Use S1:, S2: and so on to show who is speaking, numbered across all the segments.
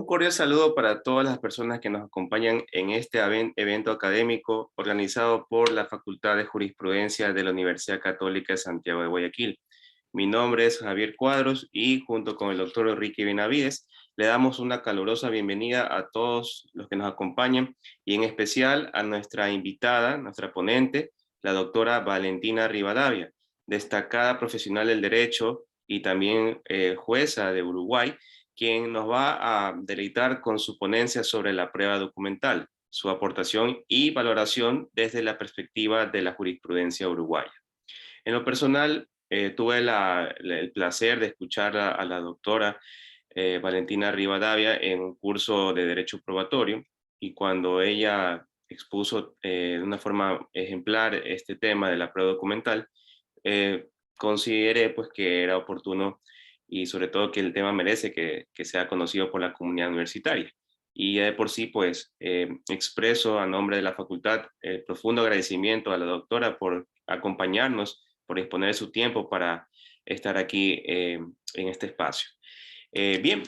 S1: Un cordial saludo para todas las personas que nos acompañan en este evento académico organizado por la Facultad de Jurisprudencia de la Universidad Católica de Santiago de Guayaquil. Mi nombre es Javier Cuadros y junto con el doctor Enrique Benavides le damos una calurosa bienvenida a todos los que nos acompañan y en especial a nuestra invitada, nuestra ponente, la doctora Valentina Rivadavia, destacada profesional del derecho y también jueza de Uruguay, quien nos va a deleitar con su ponencia sobre la prueba documental, su aportación y valoración desde la perspectiva de la jurisprudencia uruguaya. En lo personal, tuve el placer de escuchar a la doctora Valentina Rivadavia en un curso de Derecho Probatorio, y cuando ella expuso de una forma ejemplar este tema de la prueba documental, eh, consideré pues que era oportuno y sobre todo que el tema merece que sea conocido por la comunidad universitaria. Y ya de por sí, pues, expreso a nombre de la facultad el profundo agradecimiento a la doctora por acompañarnos, por disponer de su tiempo para estar aquí en este espacio. Bien,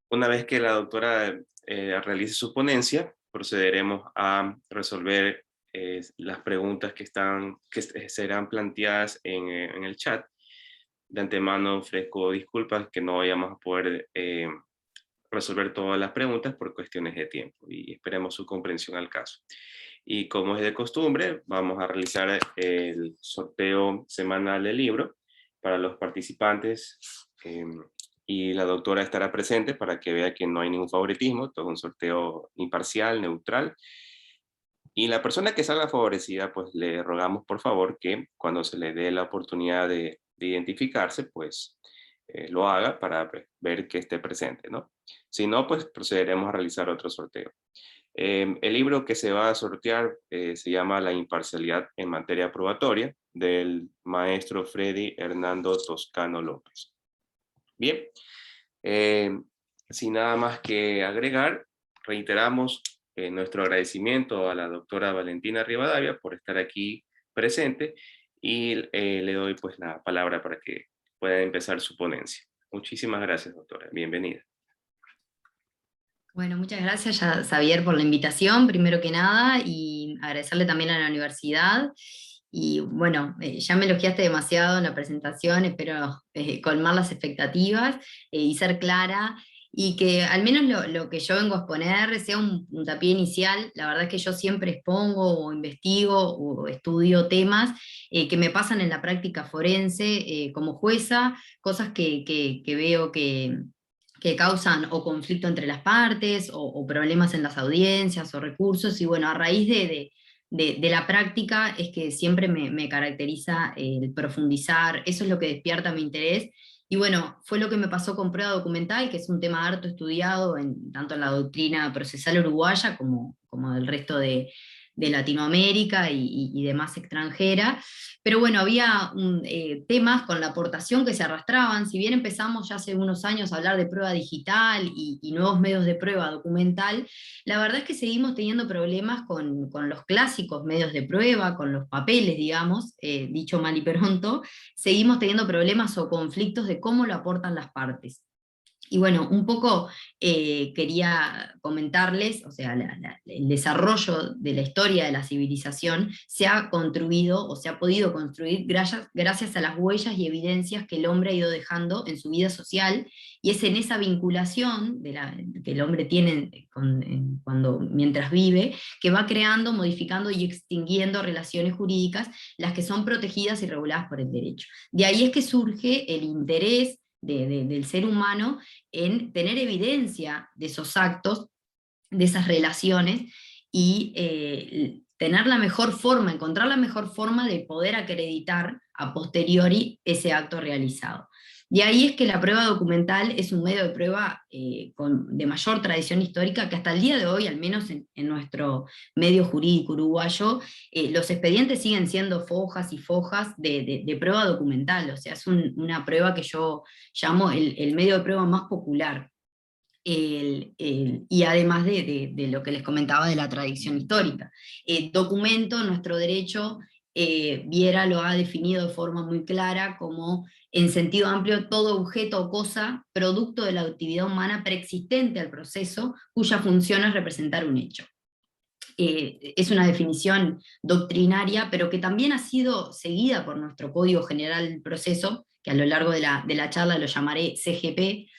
S1: una vez que la doctora realice su ponencia, procederemos a resolver las preguntas que serán planteadas en el chat. De antemano ofrezco disculpas que no vayamos a poder resolver todas las preguntas por cuestiones de tiempo y esperemos su comprensión al caso. Y como es de costumbre, vamos a realizar el sorteo semanal del libro para los participantes y la doctora estará presente para que vea que no hay ningún favoritismo, todo un sorteo imparcial, neutral. Y la persona que salga favorecida, pues le rogamos por favor que cuando se le dé la oportunidad de identificarse, pues lo haga para pues, ver que esté presente, ¿no? Si no, pues procederemos a realizar otro sorteo. El libro que se va a sortear se llama La imparcialidad en materia probatoria, del maestro Freddy Hernando Toscano López. Bien, eh, sin nada más que agregar, reiteramos nuestro agradecimiento a la doctora Valentina Rivadavia por estar aquí presente y le doy pues la palabra para que pueda empezar su ponencia. Muchísimas gracias, doctora. Bienvenida.
S2: Bueno, muchas gracias, Xavier, por la invitación, primero que nada, y agradecerle también a la universidad. Y bueno, ya me elogiaste demasiado en la presentación, espero colmar las expectativas y ser clara, y que al menos lo que yo vengo a exponer sea un puntapié inicial. La verdad es que yo siempre expongo o investigo o estudio temas que me pasan en la práctica forense como jueza, cosas que veo que causan o conflicto entre las partes, o problemas en las audiencias, o recursos, y bueno, a raíz de la práctica es que siempre me caracteriza el profundizar, eso es lo que despierta mi interés, y bueno, fue lo que me pasó con prueba documental, que es un tema harto estudiado tanto en la doctrina procesal uruguaya como del resto de Latinoamérica y demás extranjera. Pero bueno, había temas con la aportación que se arrastraban. Si bien empezamos ya hace unos años a hablar de prueba digital y nuevos medios de prueba documental, la verdad es que seguimos teniendo problemas con los clásicos medios de prueba, con los papeles, digamos, dicho mal y pronto, seguimos teniendo problemas o conflictos de cómo lo aportan las partes. Y bueno, un poco quería comentarles, o sea, el desarrollo de la historia de la civilización se ha construido o se ha podido construir gracias a las huellas y evidencias que el hombre ha ido dejando en su vida social, y es en esa vinculación que el hombre tiene mientras vive, que va creando, modificando y extinguiendo relaciones jurídicas, las que son protegidas y reguladas por el derecho. De ahí es que surge el interés del ser humano en tener evidencia de esos actos, de esas relaciones, y tener la mejor forma, encontrar la mejor forma de poder acreditar a posteriori ese acto realizado. De ahí es que la prueba documental es un medio de prueba de mayor tradición histórica, que hasta el día de hoy, al menos en nuestro medio jurídico uruguayo, los expedientes siguen siendo fojas y fojas de prueba documental. O sea, es una prueba que yo llamo el medio de prueba más popular. Y además de lo que les comentaba de la tradición histórica. Documento nuestro derecho Viera lo ha definido de forma muy clara como, en sentido amplio, todo objeto o cosa producto de la actividad humana preexistente al proceso, cuya función es representar un hecho. Es una definición doctrinaria, pero que también ha sido seguida por nuestro Código General del Proceso, que a lo largo de la charla lo llamaré CGP,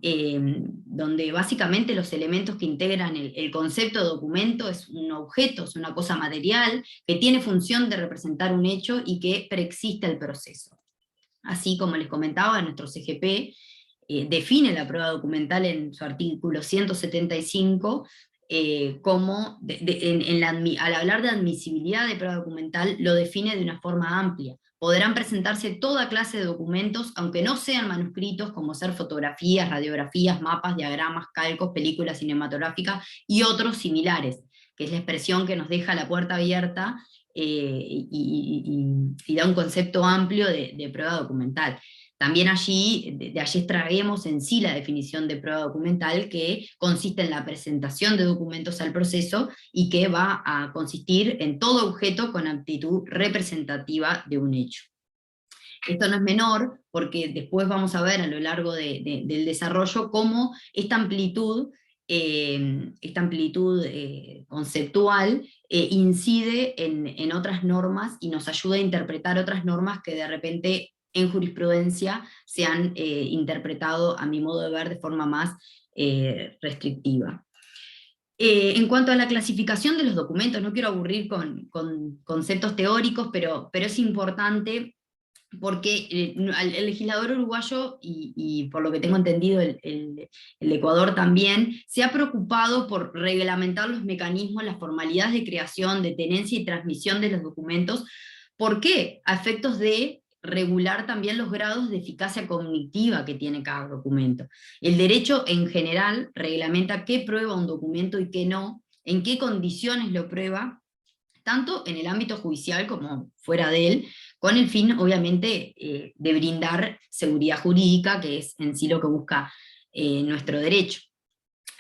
S2: donde básicamente los elementos que integran el concepto de documento es un objeto, es una cosa material, que tiene función de representar un hecho y que preexiste el proceso. Así como les comentaba, nuestro CGP define la prueba documental en su artículo 175 como, al hablar de admisibilidad de prueba documental, lo define de una forma amplia. Podrán presentarse toda clase de documentos, aunque no sean manuscritos, como ser fotografías, radiografías, mapas, diagramas, calcos, películas cinematográficas y otros similares, que es la expresión que nos deja la puerta abierta y da un concepto amplio de prueba documental. También allí, de allí extraemos en sí la definición de prueba documental, que consiste en la presentación de documentos al proceso y que va a consistir en todo objeto con aptitud representativa de un hecho. Esto no es menor, porque después vamos a ver a lo largo del desarrollo cómo esta amplitud conceptual incide en otras normas y nos ayuda a interpretar otras normas que de repente en jurisprudencia se han interpretado, a mi modo de ver, de forma más restrictiva. En cuanto a la clasificación de los documentos, no quiero aburrir con conceptos teóricos, pero es importante porque el legislador uruguayo, y por lo que tengo entendido el Ecuador también, se ha preocupado por reglamentar los mecanismos, las formalidades de creación, de tenencia y transmisión de los documentos. ¿Por qué? A efectos de regular también los grados de eficacia cognitiva que tiene cada documento. El derecho en general reglamenta qué prueba un documento y qué no, en qué condiciones lo prueba, tanto en el ámbito judicial como fuera de él, con el fin, obviamente, de brindar seguridad jurídica, que es en sí lo que busca nuestro derecho.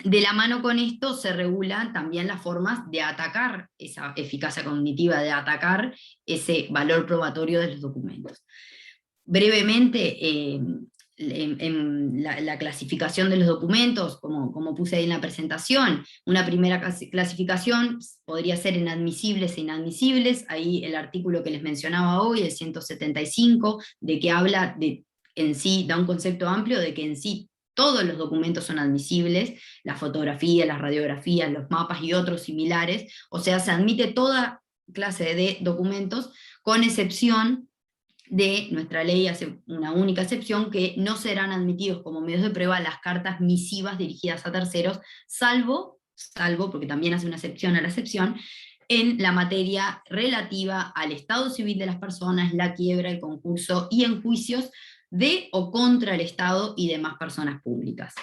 S2: De la mano con esto se regulan también las formas de atacar esa eficacia cognitiva, de atacar ese valor probatorio de los documentos. Brevemente, en la clasificación de los documentos, como puse ahí en la presentación, una primera clasificación podría ser en admisibles e inadmisibles. Ahí el artículo que les mencionaba hoy, el 175, de que habla en sí, da un concepto amplio de que en sí todos los documentos son admisibles, las fotografías, las radiografías, los mapas y otros similares, o sea, se admite toda clase de documentos, con excepción de nuestra ley, hace una única excepción, que no serán admitidos como medios de prueba las cartas misivas dirigidas a terceros, salvo, porque también hace una excepción a la excepción, en la materia relativa al estado civil de las personas, la quiebra, el concurso y en juicios de o contra el Estado y demás personas públicas.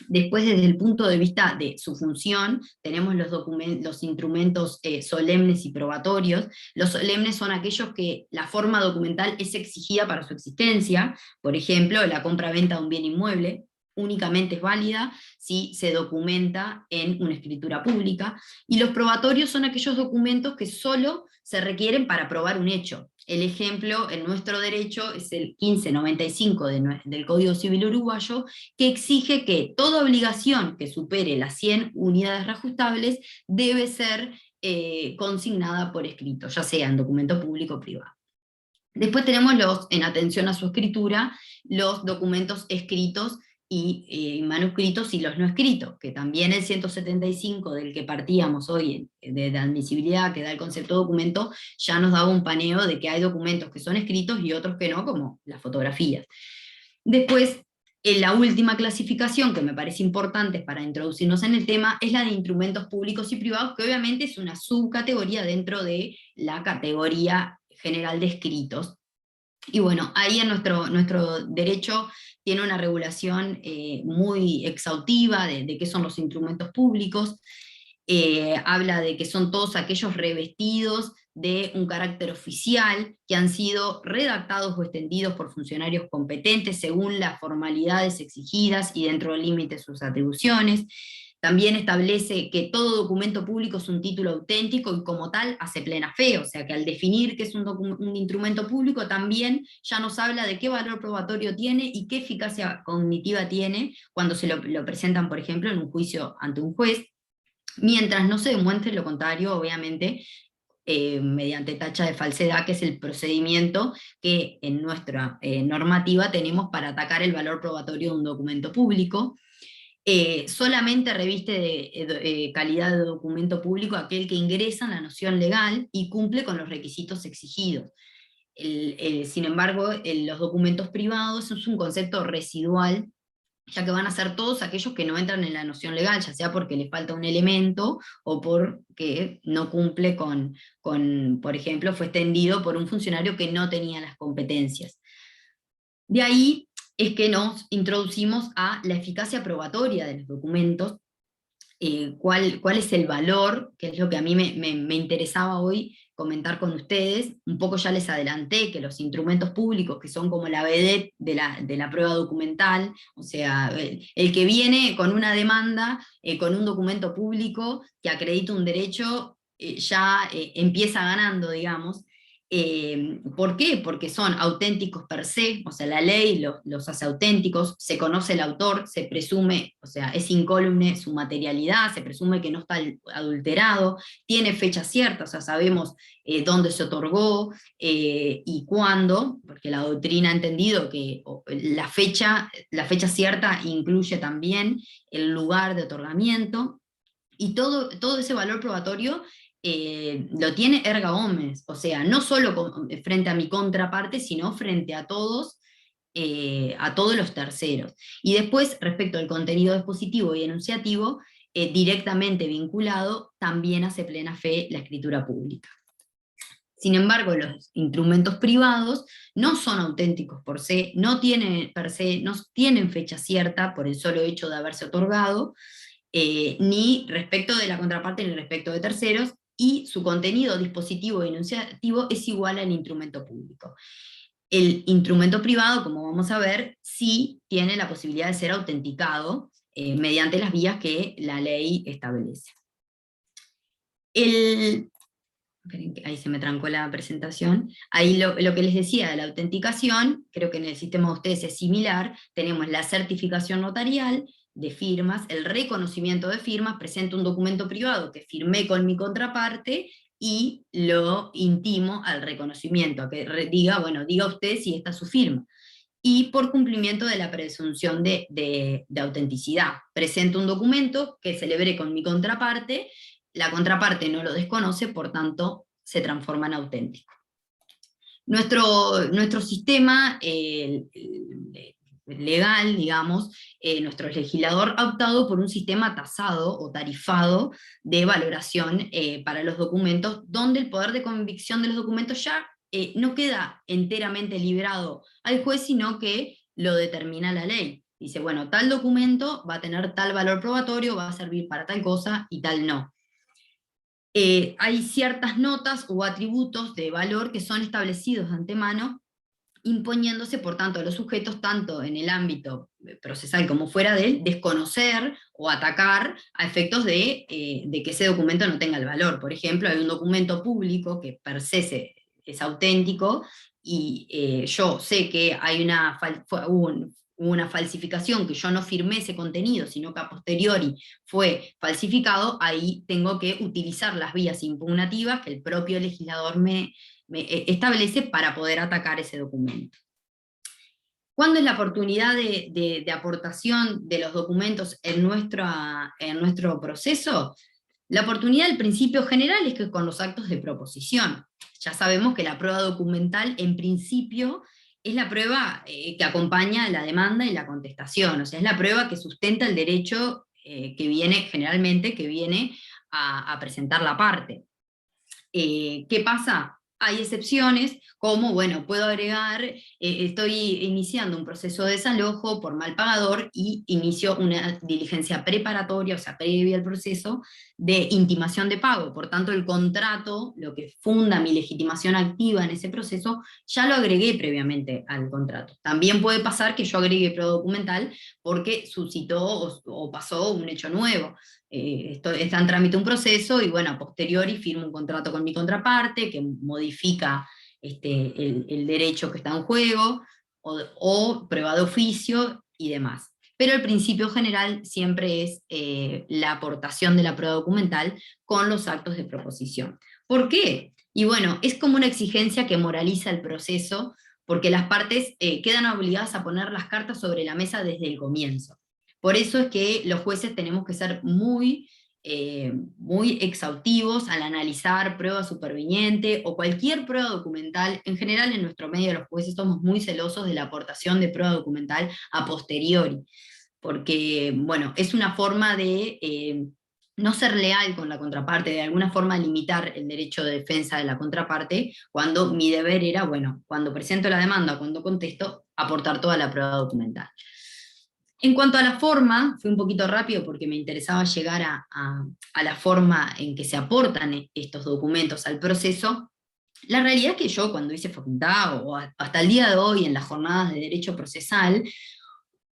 S2: Después, desde el punto de vista de su función, tenemos los instrumentos solemnes y probatorios. Los solemnes son aquellos que la forma documental es exigida para su existencia. Por ejemplo, la compra-venta de un bien inmueble únicamente es válida si se documenta en una escritura pública. Y los probatorios son aquellos documentos que solo se requieren para probar un hecho. El ejemplo en nuestro derecho es el 1595 del Código Civil Uruguayo, que exige que toda obligación que supere las 100 unidades reajustables debe ser consignada por escrito, ya sea en documento público o privado. Después tenemos en atención a su escritura, los documentos escritos y manuscritos y los no escritos, que también el 175 del que partíamos hoy, de admisibilidad, que da el concepto de documento, ya nos daba un paneo de que hay documentos que son escritos y otros que no, como las fotografías. Después, la última clasificación que me parece importante para introducirnos en el tema es la de instrumentos públicos y privados, que obviamente es una subcategoría dentro de la categoría general de escritos. Y bueno, ahí en nuestro derecho tiene una regulación muy exhaustiva de qué son los instrumentos públicos. Habla de que son todos aquellos revestidos de un carácter oficial, que han sido redactados o extendidos por funcionarios competentes según las formalidades exigidas y dentro del límite de sus atribuciones. También establece que todo documento público es un título auténtico y como tal hace plena fe, o sea que al definir que es un instrumento público también ya nos habla de qué valor probatorio tiene y qué eficacia cognitiva tiene cuando se lo presentan, por ejemplo, en un juicio ante un juez, mientras no se demuestre lo contrario, obviamente, mediante tacha de falsedad, que es el procedimiento que en nuestra normativa tenemos para atacar el valor probatorio de un documento público. Solamente reviste de calidad de documento público aquel que ingresa en la noción legal y cumple con los requisitos exigidos. Sin embargo, los documentos privados es un concepto residual, ya que van a ser todos aquellos que no entran en la noción legal, ya sea porque les falta un elemento o porque no cumple por ejemplo, fue extendido por un funcionario que no tenía las competencias. De ahí es que nos introducimos a la eficacia probatoria de los documentos, cuál es el valor, que es lo que a mí me interesaba hoy comentar con ustedes. Un poco ya les adelanté que los instrumentos públicos, que son como la vedette de la prueba documental, o sea, el que viene con una demanda, con un documento público que acredita un derecho, ya empieza ganando, digamos. ¿Por qué? Porque son auténticos per se, o sea, la ley los hace auténticos, se conoce el autor, se presume, o sea, es incólume su materialidad, se presume que no está adulterado, tiene fecha cierta, o sea, sabemos dónde se otorgó y cuándo, porque la doctrina ha entendido que la fecha cierta incluye también el lugar de otorgamiento, y todo ese valor probatorio lo tiene erga omnes, o sea, no solo frente a mi contraparte, sino frente a todos los terceros. Y después, respecto al contenido expositivo y enunciativo, directamente vinculado, también hace plena fe la escritura pública. Sin embargo, los instrumentos privados no son auténticos por se, no tienen per se, no tienen fecha cierta por el solo hecho de haberse otorgado, ni respecto de la contraparte ni respecto de terceros, y su contenido dispositivo e enunciativo es igual al instrumento público. El instrumento privado, como vamos a ver, sí tiene la posibilidad de ser autenticado mediante las vías que la ley establece. Ahí se me trancó la presentación. Ahí lo que les decía de la autenticación, creo que en el sistema de ustedes es similar, tenemos la certificación notarial de firmas, el reconocimiento de firmas, presento un documento privado que firmé con mi contraparte y lo intimo al reconocimiento, a que diga, bueno, diga usted si esta es su firma. Y por cumplimiento de la presunción de autenticidad. Presento un documento que celebré con mi contraparte, la contraparte no lo desconoce, por tanto se transforma en auténtico. Nuestro sistema legal, digamos, nuestro legislador ha optado por un sistema tasado o tarifado de valoración para los documentos, donde el poder de convicción de los documentos ya no queda enteramente librado al juez, sino que lo determina la ley. Dice, bueno, tal documento va a tener tal valor probatorio, va a servir para tal cosa y tal no. Hay ciertas notas o atributos de valor que son establecidos de antemano, imponiéndose por tanto a los sujetos, tanto en el ámbito procesal como fuera de él, desconocer o atacar a efectos de que ese documento no tenga el valor. Por ejemplo, hay un documento público que per se es auténtico, y yo sé que hay una falsificación, que yo no firmé ese contenido, sino que a posteriori fue falsificado, ahí tengo que utilizar las vías impugnativas que el propio legislador me establece para poder atacar ese documento. ¿Cuándo es la oportunidad de aportación de los documentos en nuestro proceso? La oportunidad del principio general es que con los actos de proposición. Ya sabemos que la prueba documental, en principio, es la prueba que acompaña la demanda y la contestación, o sea, es la prueba que sustenta el derecho generalmente, que viene a presentar la parte. ¿Qué pasa? Hay excepciones, como, bueno, puedo agregar, estoy iniciando un proceso de desalojo por mal pagador y inicio una diligencia preparatoria, o sea, previa al proceso, de intimación de pago. Por tanto, el contrato, lo que funda mi legitimación activa en ese proceso, ya lo agregué previamente al contrato. También puede pasar que yo agregue prueba documental porque suscitó o pasó un hecho nuevo. Está en trámite un proceso y bueno, a posteriori firmo un contrato con mi contraparte que modifica el derecho que está en juego, o prueba de oficio y demás. Pero el principio general siempre es la aportación de la prueba documental con los actos de proposición. ¿Por qué? Y bueno, es como una exigencia que moraliza el proceso, porque las partes quedan obligadas a poner las cartas sobre la mesa desde el comienzo. Por eso es que los jueces tenemos que ser muy exhaustivos al analizar prueba superviniente o cualquier prueba documental. En general, en nuestro medio los jueces somos muy celosos de la aportación de prueba documental a posteriori, porque, bueno, es una forma de no ser leal con la contraparte, de alguna forma limitar el derecho de defensa de la contraparte, cuando mi deber era, bueno, cuando presento la demanda, cuando contesto, aportar toda la prueba documental. En cuanto a la forma, fui un poquito rápido porque me interesaba llegar a la forma en que se aportan estos documentos al proceso. La realidad es que yo cuando hice facultad o hasta el día de hoy en las jornadas de derecho procesal,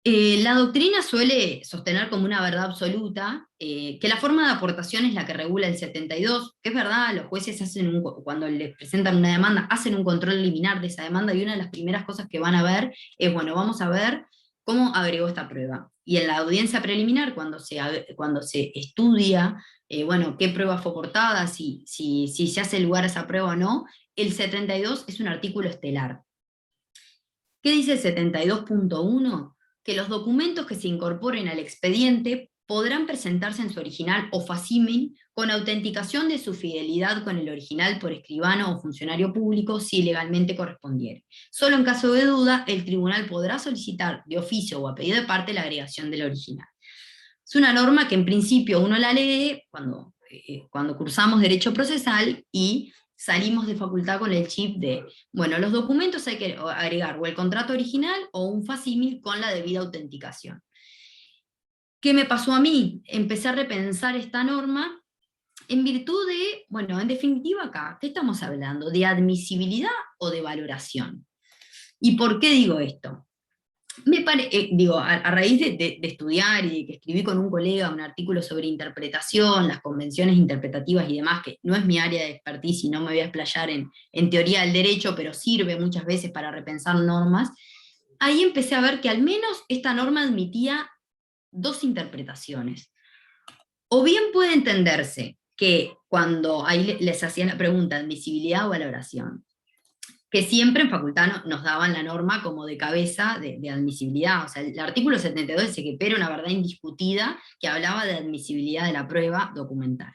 S2: la doctrina suele sostener como una verdad absoluta que la forma de aportación es la que regula el 72, que es verdad, los jueces cuando les presentan una demanda hacen un control liminar de esa demanda y una de las primeras cosas que van a ver es, bueno, vamos a ver cómo agregó esta prueba. Y en la audiencia preliminar, cuando se estudia, bueno, qué prueba fue aportada, si se hace lugar a esa prueba o no, el 72 es un artículo estelar. ¿Qué dice el 72.1? Que los documentos que se incorporen al expediente podrán presentarse en su original o facsímil con autenticación de su fidelidad con el original por escribano o funcionario público si legalmente correspondiere. Solo en caso de duda, el tribunal podrá solicitar de oficio o a pedido de parte la agregación del original. Es una norma que en principio uno la lee cuando cursamos derecho procesal y salimos de facultad con el chip de, bueno, los documentos hay que agregar o el contrato original o un facsímil con la debida autenticación. ¿Qué me pasó a mí? Empecé a repensar esta norma en virtud de, bueno, en definitiva acá, ¿qué estamos hablando? ¿De admisibilidad o de valoración? ¿Y por qué digo esto? A raíz de estudiar y de que escribí con un colega un artículo sobre interpretación, las convenciones interpretativas y demás, que no es mi área de expertise y no me voy a explayar en teoría del derecho, pero sirve muchas veces para repensar normas, ahí empecé a ver que al menos esta norma admitía dos interpretaciones. O bien puede entenderse que cuando ahí les hacían la pregunta, admisibilidad o valoración, que siempre en facultad nos daban la norma como de cabeza de admisibilidad. O sea, el artículo 72 dice que era una verdad indiscutida que hablaba de admisibilidad de la prueba documental.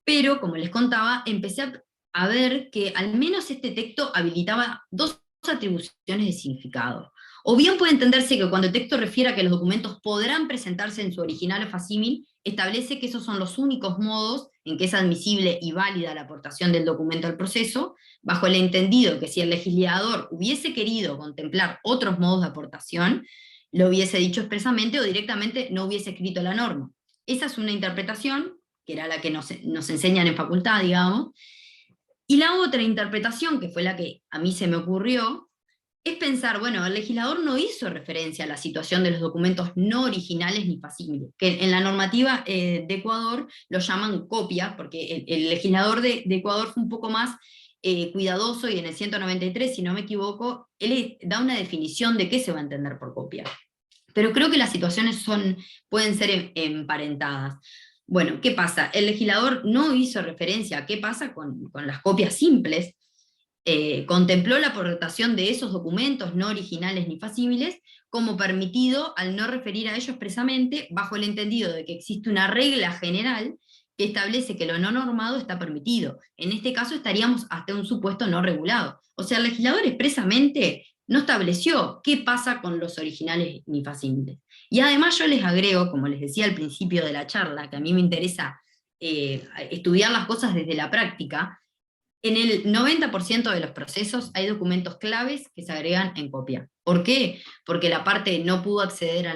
S2: Pero, como les contaba, empecé a ver que al menos este texto habilitaba dos atribuciones de significado. O bien puede entenderse que cuando el texto refiere a que los documentos podrán presentarse en su original o facsímil, establece que esos son los únicos modos en que es admisible y válida la aportación del documento al proceso, bajo el entendido que si el legislador hubiese querido contemplar otros modos de aportación, lo hubiese dicho expresamente o directamente no hubiese escrito la norma. Esa es una interpretación, que era la que nos enseñan en facultad, digamos, y la otra interpretación, que fue la que a mí se me ocurrió, es pensar, bueno, el legislador no hizo referencia a la situación de los documentos no originales ni facsímiles, que en la normativa de Ecuador lo llaman copia, porque el legislador de Ecuador fue un poco más cuidadoso y en el 193, si no me equivoco, él da una definición de qué se va a entender por copia. Pero creo que las situaciones pueden ser emparentadas. Bueno, ¿qué pasa? El legislador no hizo referencia a qué pasa con las copias simples, contempló la aportación de esos documentos no originales ni facsímiles como permitido al no referir a ello expresamente, bajo el entendido de que existe una regla general que establece que lo no normado está permitido. En este caso estaríamos hasta un supuesto no regulado. O sea, el legislador expresamente no estableció qué pasa con los originales ni facsímiles. Y además yo les agrego, como les decía al principio de la charla, que a mí me interesa estudiar las cosas desde la práctica, En el 90% de los procesos hay documentos claves que se agregan en copia. ¿Por qué? Porque la parte no pudo acceder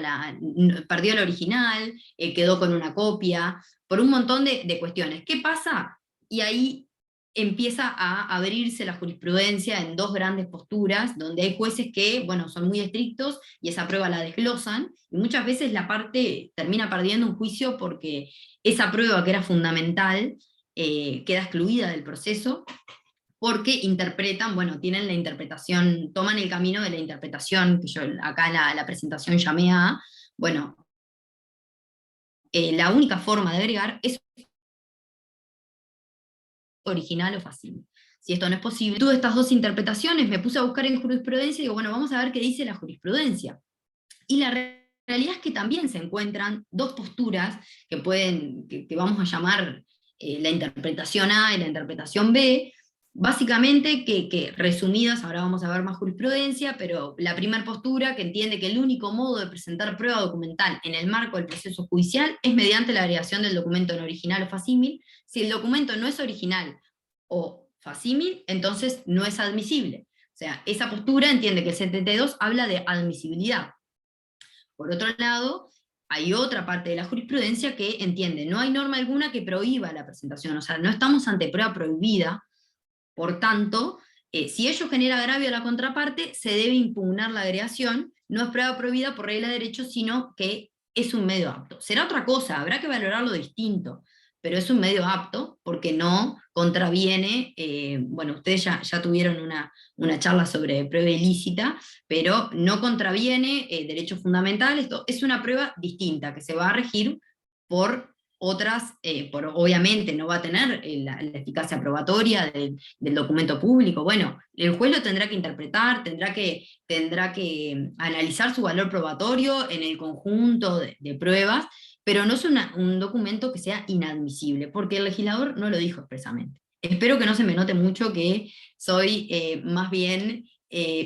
S2: perdió el original, quedó con una copia, por un montón de cuestiones. ¿Qué pasa? Y ahí empieza a abrirse la jurisprudencia en dos grandes posturas, donde hay jueces que, bueno, son muy estrictos y esa prueba la desglosan, y muchas veces la parte termina perdiendo un juicio porque esa prueba que era fundamental queda excluida del proceso, porque interpretan, bueno, tienen la interpretación, toman el camino de la interpretación, que yo acá en la presentación llamé a, bueno, la única forma de agregar es original o fácil. Si esto no es posible, tuve estas dos interpretaciones, me puse a buscar en jurisprudencia y digo, bueno, vamos a ver qué dice la jurisprudencia. Y la realidad es que también se encuentran dos posturas que que vamos a llamar la interpretación A y la interpretación B, básicamente que resumidas, ahora vamos a ver más jurisprudencia, pero la primera postura que entiende que el único modo de presentar prueba documental en el marco del proceso judicial es mediante la agregación del documento en original o facímil. Si el documento no es original o facímil, entonces no es admisible. O sea, esa postura entiende que el 72 habla de admisibilidad. Por otro lado, hay otra parte de la jurisprudencia que entiende, no hay norma alguna que prohíba la presentación, o sea, no estamos ante prueba prohibida, por tanto, si ello genera agravio a la contraparte, se debe impugnar la agregación, no es prueba prohibida por regla de derecho, sino que es un medio apto. Será otra cosa, habrá que valorarlo distinto, pero es un medio apto porque no contraviene, bueno, ustedes ya tuvieron una charla sobre prueba ilícita, pero no contraviene derechos fundamentales, esto es una prueba distinta que se va a regir por otras, obviamente no va a tener la eficacia probatoria del documento público. Bueno, el juez lo tendrá que interpretar, tendrá que analizar su valor probatorio en el conjunto de pruebas, pero no es un documento que sea inadmisible, porque el legislador no lo dijo expresamente. Espero que no se me note mucho que soy más bien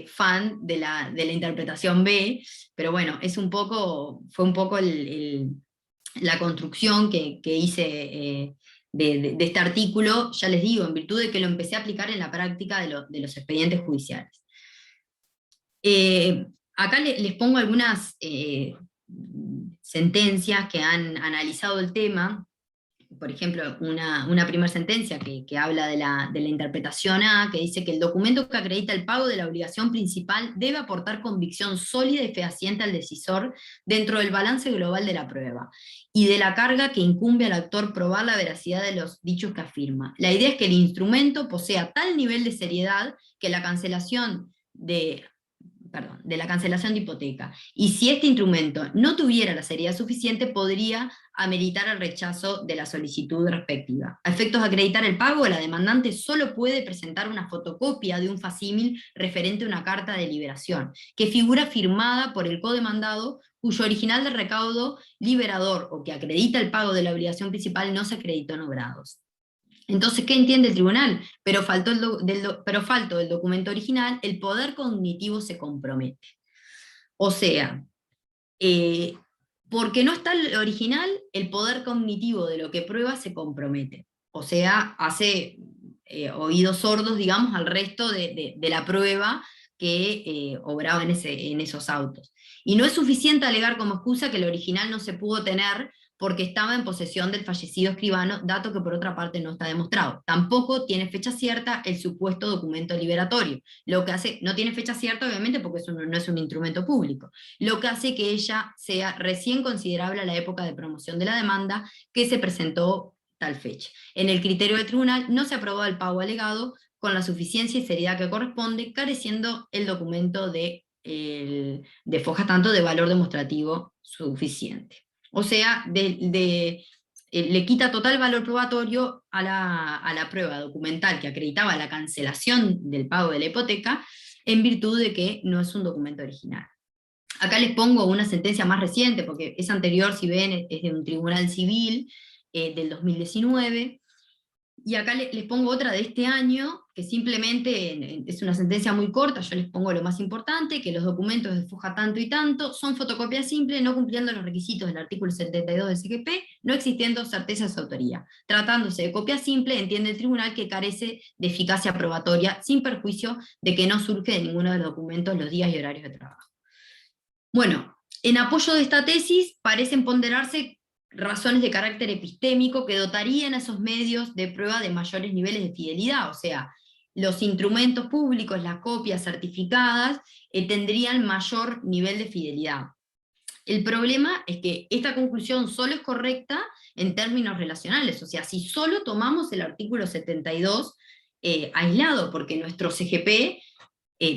S2: fan de la interpretación B, pero bueno, fue un poco la construcción que hice de este artículo, ya les digo, en virtud de que lo empecé a aplicar en la práctica de los expedientes judiciales. Acá les pongo algunas sentencias que han analizado el tema. Por ejemplo, una primera sentencia que habla de la interpretación A, que dice que el documento que acredita el pago de la obligación principal debe aportar convicción sólida y fehaciente al decisor dentro del balance global de la prueba, y de la carga que incumbe al actor probar la veracidad de los dichos que afirma. La idea es que el instrumento posea tal nivel de seriedad que la cancelación de la cancelación de hipoteca. Y si este instrumento no tuviera la seriedad suficiente, podría ameritar el rechazo de la solicitud respectiva. A efectos de acreditar el pago, la demandante solo puede presentar una fotocopia de un facímil referente a una carta de liberación, que figura firmada por el codemandado, cuyo original de recaudo liberador o que acredita el pago de la obligación principal no se acreditó en obrados. Entonces, ¿qué entiende el tribunal? Pero faltó del documento original, el poder cognitivo se compromete. O sea, eh, porque no está el original, el poder cognitivo de lo que prueba se compromete. O sea, hace oídos sordos, digamos, al resto de la prueba que obraba en esos autos. Y no es suficiente alegar como excusa que el original no se pudo tener porque estaba en posesión del fallecido escribano, dato que por otra parte no está demostrado. Tampoco tiene fecha cierta el supuesto documento liberatorio. Lo que hace, no tiene fecha cierta, obviamente, porque eso no es un instrumento público, lo que hace que ella sea recién considerable a la época de promoción de la demanda, que se presentó tal fecha. En el criterio del tribunal no se aprobó el pago alegado con la suficiencia y seriedad que corresponde, careciendo el documento de foja tanto de valor demostrativo suficiente. O sea, le quita total valor probatorio a la prueba documental que acreditaba la cancelación del pago de la hipoteca, en virtud de que no es un documento original. Acá les pongo una sentencia más reciente, porque esa anterior, si ven, es de un tribunal civil del 2019, Y acá les pongo otra de este año, que simplemente es una sentencia muy corta, yo les pongo lo más importante, que los documentos de foja tanto y tanto son fotocopia simple, no cumpliendo los requisitos del artículo 72 del CGP, no existiendo certeza de su autoría. Tratándose de copia simple, entiende el tribunal que carece de eficacia probatoria, sin perjuicio de que no surge de ninguno de los documentos los días y horarios de trabajo. Bueno, en apoyo de esta tesis parecen ponderarse razones de carácter epistémico que dotarían a esos medios de prueba de mayores niveles de fidelidad, o sea, los instrumentos públicos, las copias certificadas, tendrían mayor nivel de fidelidad. El problema es que esta conclusión solo es correcta en términos relacionales, o sea, si solo tomamos el artículo 72 aislado, porque nuestro CGP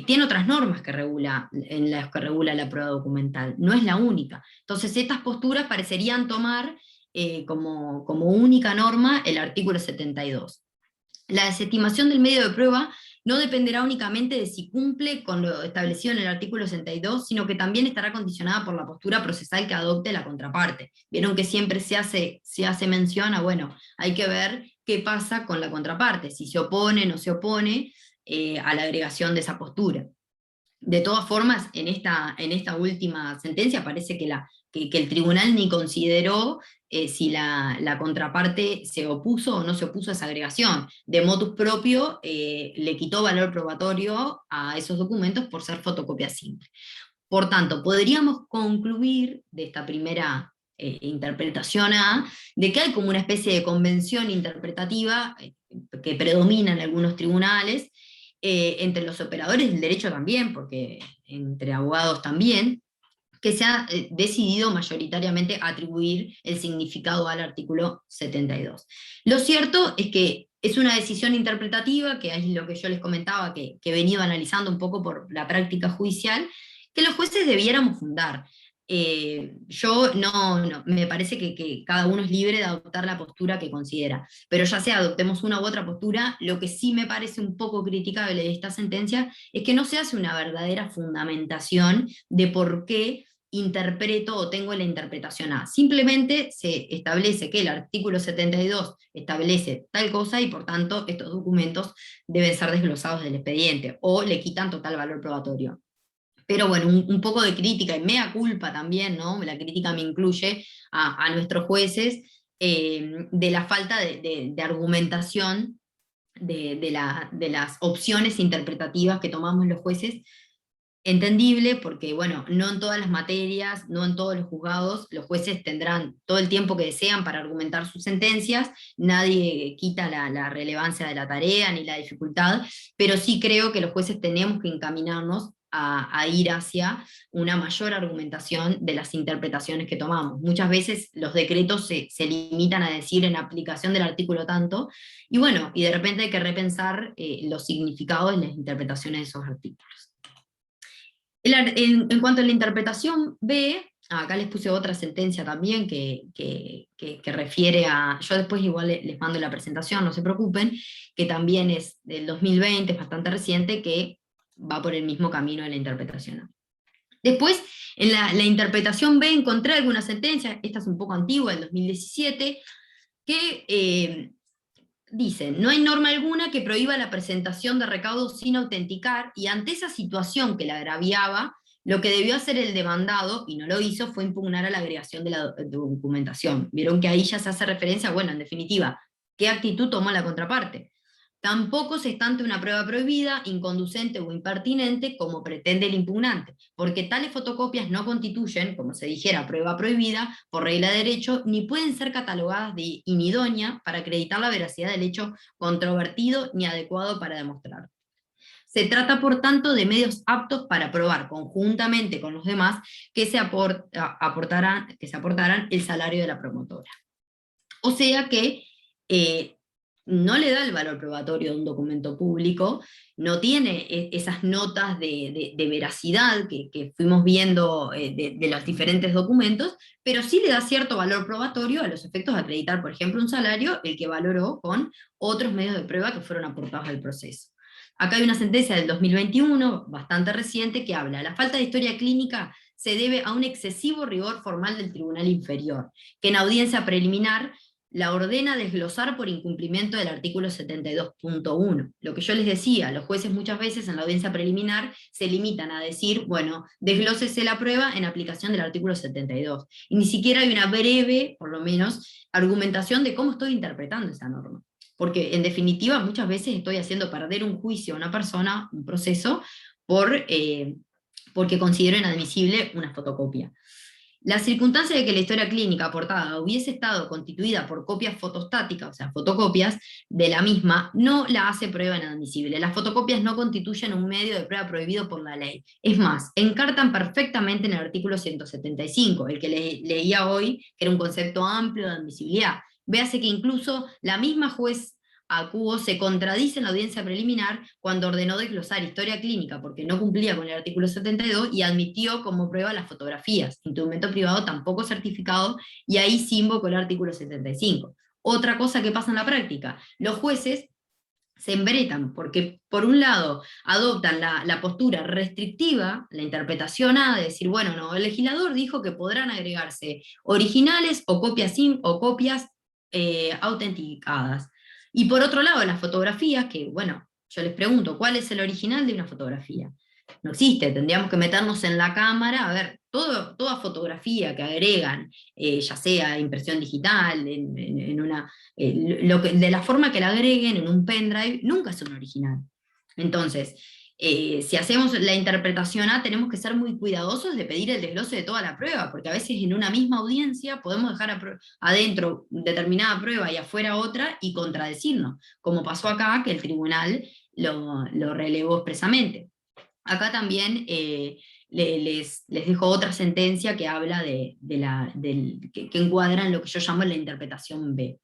S2: tiene otras normas que en las que regula la prueba documental, no es la única. Entonces estas posturas parecerían tomar como única norma el artículo 72. La desestimación del medio de prueba no dependerá únicamente de si cumple con lo establecido en el artículo 62, sino que también estará condicionada por la postura procesal que adopte la contraparte. Vieron que siempre se hace mención a, bueno, hay que ver qué pasa con la contraparte, si se opone, no se opone a la agregación de esa postura. De todas formas, en esta última sentencia parece que el tribunal ni consideró si la contraparte se opuso o no se opuso a esa agregación. De motus propio, le quitó valor probatorio a esos documentos por ser fotocopia simple. Por tanto, podríamos concluir de esta primera interpretación A, de que hay como una especie de convención interpretativa que predomina en algunos tribunales, entre los operadores del derecho también, porque entre abogados también, que se ha decidido mayoritariamente atribuir el significado al artículo 72. Lo cierto es que es una decisión interpretativa, que es lo que yo les comentaba, que he venido analizando un poco por la práctica judicial, que los jueces debiéramos fundar. Yo me parece que cada uno es libre de adoptar la postura que considera, pero ya sea adoptemos una u otra postura, lo que sí me parece un poco criticable de esta sentencia es que no se hace una verdadera fundamentación de por qué interpreto o tengo la interpretación A. Simplemente se establece que el artículo 72 establece tal cosa y por tanto estos documentos deben ser desglosados del expediente o le quitan total valor probatorio. Pero bueno, un poco de crítica y mea culpa también, ¿no? La crítica me incluye a nuestros jueces de la falta de argumentación de las opciones interpretativas que tomamos los jueces. Entendible, porque bueno, no en todas las materias, no en todos los juzgados, los jueces tendrán todo el tiempo que desean para argumentar sus sentencias, nadie quita la relevancia de la tarea ni la dificultad, pero sí creo que los jueces tenemos que encaminarnos a ir hacia una mayor argumentación de las interpretaciones que tomamos. Muchas veces los decretos se limitan a decir en aplicación del artículo tanto, y bueno, y de repente hay que repensar los significados de las interpretaciones de esos artículos. En cuanto a la interpretación B, acá les puse otra sentencia también que refiere a, yo después igual les mando la presentación, no se preocupen, que también es del 2020, es bastante reciente, que va por el mismo camino de la interpretación A. Después, en la interpretación B encontré alguna sentencia, esta es un poco antigua, del 2017, que dicen, no hay norma alguna que prohíba la presentación de recaudos sin autenticar, y ante esa situación que la agraviaba, lo que debió hacer el demandado, y no lo hizo, fue impugnar a la agregación de la documentación. Vieron que ahí ya se hace referencia, bueno, en definitiva, ¿qué actitud tomó la contraparte? Tampoco se está ante una prueba prohibida, inconducente o impertinente, como pretende el impugnante, porque tales fotocopias no constituyen, como se dijera, prueba prohibida por regla de derecho, ni pueden ser catalogadas de inidónea para acreditar la veracidad del hecho controvertido ni adecuado para demostrar. Se trata, por tanto, de medios aptos para probar conjuntamente con los demás que se aportaran el salario de la promotora. O sea que no le da el valor probatorio de un documento público, no tiene esas notas de veracidad que fuimos viendo de los diferentes documentos, pero sí le da cierto valor probatorio a los efectos de acreditar, por ejemplo, un salario, el que valoró con otros medios de prueba que fueron aportados al proceso. Acá hay una sentencia del 2021, bastante reciente, que habla: la falta de historia clínica se debe a un excesivo rigor formal del tribunal inferior, que en audiencia preliminar la ordena desglosar por incumplimiento del artículo 72.1. Lo que yo les decía, los jueces muchas veces en la audiencia preliminar se limitan a decir, bueno, desglósese la prueba en aplicación del artículo 72. Y ni siquiera hay una breve, por lo menos, argumentación de cómo estoy interpretando esa norma. Porque en definitiva muchas veces estoy haciendo perder un juicio a una persona, un proceso, porque considero inadmisible una fotocopia. La circunstancia de que la historia clínica aportada hubiese estado constituida por copias fotostáticas, o sea, fotocopias de la misma, no la hace prueba inadmisible. Las fotocopias no constituyen un medio de prueba prohibido por la ley. Es más, encartan perfectamente en el artículo 175, el que leía hoy, que era un concepto amplio de admisibilidad. Véase que incluso la misma juez Acuo se contradice en la audiencia preliminar cuando ordenó desglosar historia clínica porque no cumplía con el artículo 72 y admitió como prueba las fotografías, instrumento privado tampoco certificado, y ahí sí invocó el artículo 75. Otra cosa que pasa en la práctica, los jueces se embretan, porque por un lado adoptan la postura restrictiva, la interpretación A, de decir, bueno, no, el legislador dijo que podrán agregarse originales o copias autenticadas. Y por otro lado, las fotografías, que bueno, yo les pregunto, ¿cuál es el original de una fotografía? No existe, tendríamos que meternos en la cámara, a ver, toda fotografía que agregan, ya sea impresión digital, en una, de la forma que la agreguen en un pendrive, nunca es un original. Entonces, si hacemos la interpretación A, tenemos que ser muy cuidadosos de pedir el desglose de toda la prueba, porque a veces en una misma audiencia podemos dejar adentro determinada prueba y afuera otra y contradecirnos, como pasó acá, que el tribunal lo relevó expresamente. Acá también les dejo otra sentencia que habla que encuadra en lo que yo llamo la interpretación B.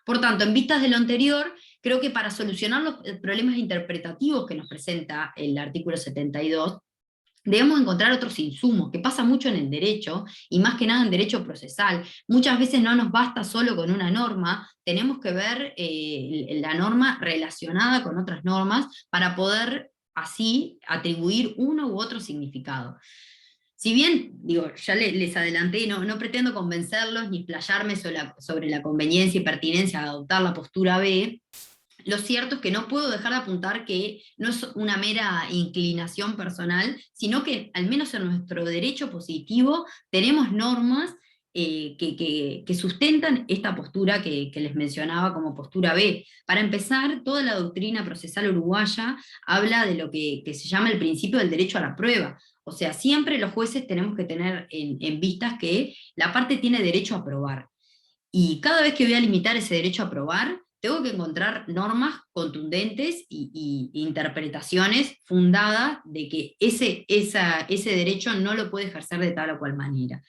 S2: Por tanto, en vistas de lo anterior, creo que para solucionar los problemas interpretativos que nos presenta el artículo 72, debemos encontrar otros insumos, que pasa mucho en el derecho, y más que nada en derecho procesal. Muchas veces no nos basta solo con una norma, tenemos que ver la norma relacionada con otras normas para poder así atribuir uno u otro significado. Si bien, digo, ya les adelanté, no pretendo convencerlos ni explayarme sobre la conveniencia y pertinencia de adoptar la postura B, lo cierto es que no puedo dejar de apuntar que no es una mera inclinación personal, sino que al menos en nuestro derecho positivo tenemos normas que sustentan esta postura que les mencionaba como postura B. Para empezar, toda la doctrina procesal uruguaya habla de lo que se llama el principio del derecho a la prueba. O sea, siempre los jueces tenemos que tener en vistas que la parte tiene derecho a probar. Y cada vez que voy a limitar ese derecho a probar, tengo que encontrar normas contundentes y interpretaciones fundadas de que ese derecho no lo puede ejercer de tal o cual manera.